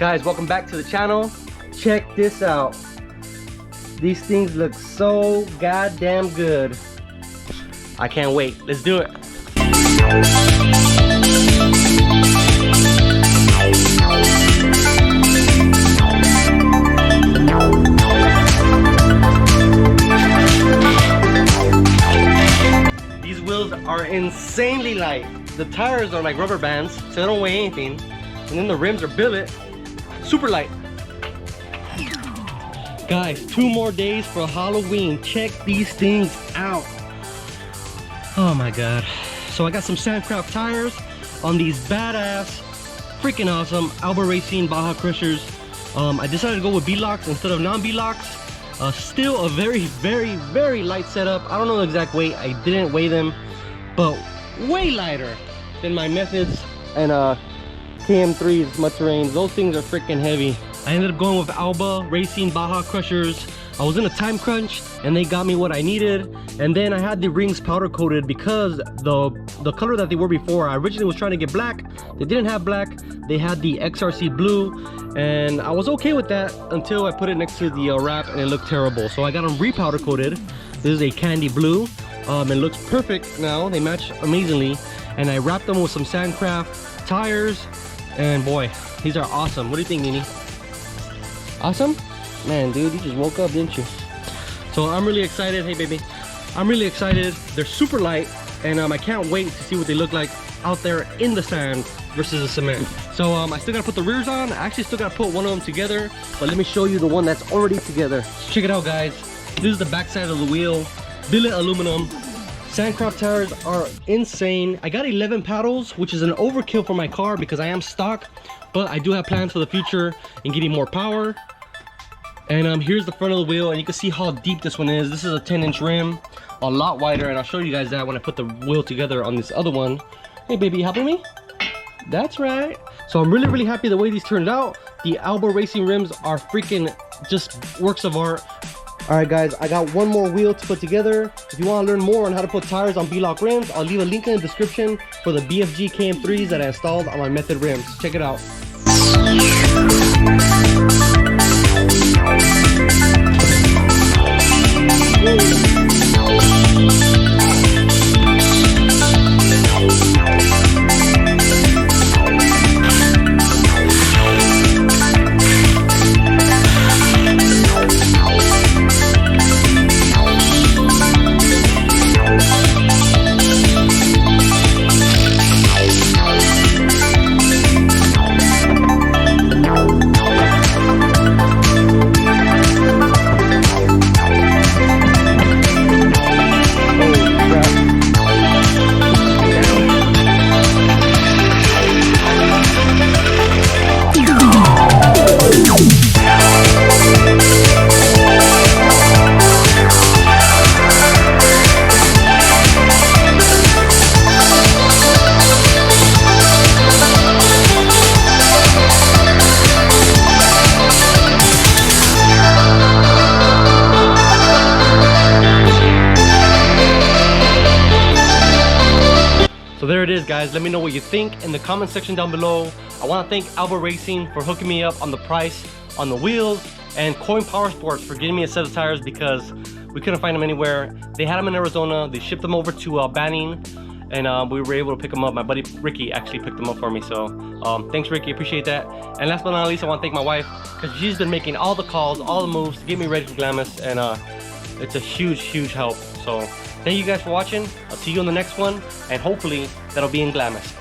Guys, welcome back to the channel. Check this out. These things look so goddamn good. I can't wait. Let's do it. These wheels are insanely light. The tires are like rubber bands, so they don't weigh anything. And then the rims are billet, super light. Guys, 2 more days for Halloween. Check these things out. Oh my god. So I got some SANDCRAFT tires on these badass, freaking awesome ALBA Racing Baja Crushers. I decided to go with B-locks instead of non-B-locks. Still a very light setup. I don't know the exact weight. I didn't weigh them, but way lighter than my Methods and KM3s, mud terrains. Those things are freaking heavy. I ended up going with ALBA Racing Baja Crushers. I was in a time crunch and they got me what I needed. And then I had the rings powder coated because the color that they were before, I originally was trying to get black. They didn't have black. They had the XRC blue, and I was okay with that until I put it next to the wrap and it looked terrible. So I got them re-powder coated. This is a candy blue. It looks perfect now. They match amazingly. And I wrapped them with some SANDCRAFT tires. And boy, these are awesome. What do you think, Nini? Awesome? Man, dude, you just woke up, didn't you? So I'm really excited. Hey, baby. I'm really excited. They're super light, and I can't wait to see what they look like out there in the sand versus the cement. So I still gotta put the rears on. I actually still gotta put one of them together, but let me show you the one that's already together. So check it out, guys. This is the back side of the wheel. Billet aluminum. SANDCRAFT tires are insane. I got 11 paddles, which is an overkill for my car because I am stock, but I do have plans for the future in getting more power. And here's the front of the wheel, and you can see how deep this one is. This is a 10-inch rim, a lot wider, and I'll show you guys that when I put the wheel together on this other one. Hey baby, you helping me? That's right. So I'm really happy the way these turned out. The ALBA Racing rims are freaking just works of art. All right guys, I got one more wheel to put together. If you want to learn more on how to put tires on B-lock rims, I'll leave a link in the description for the BFG KM3s that I installed on my Method rims. Check it out. So there it is, guys. Let me know what you think in the comment section down below. I want to thank ALBA Racing for hooking me up on the price on the wheels, and Coin Power Sports for getting me a set of tires because we couldn't find them anywhere. They had them in Arizona. They shipped them over to Banning, and we were able to pick them up. My buddy Ricky actually picked them up for me, so thanks Ricky, appreciate that. And last but not least, I want to thank my wife because she's been making all the calls, all the moves to get me ready for Glamis, and it's a huge help. So thank you guys for watching. I'll see you on the next one, and hopefully that'll be in Glamis.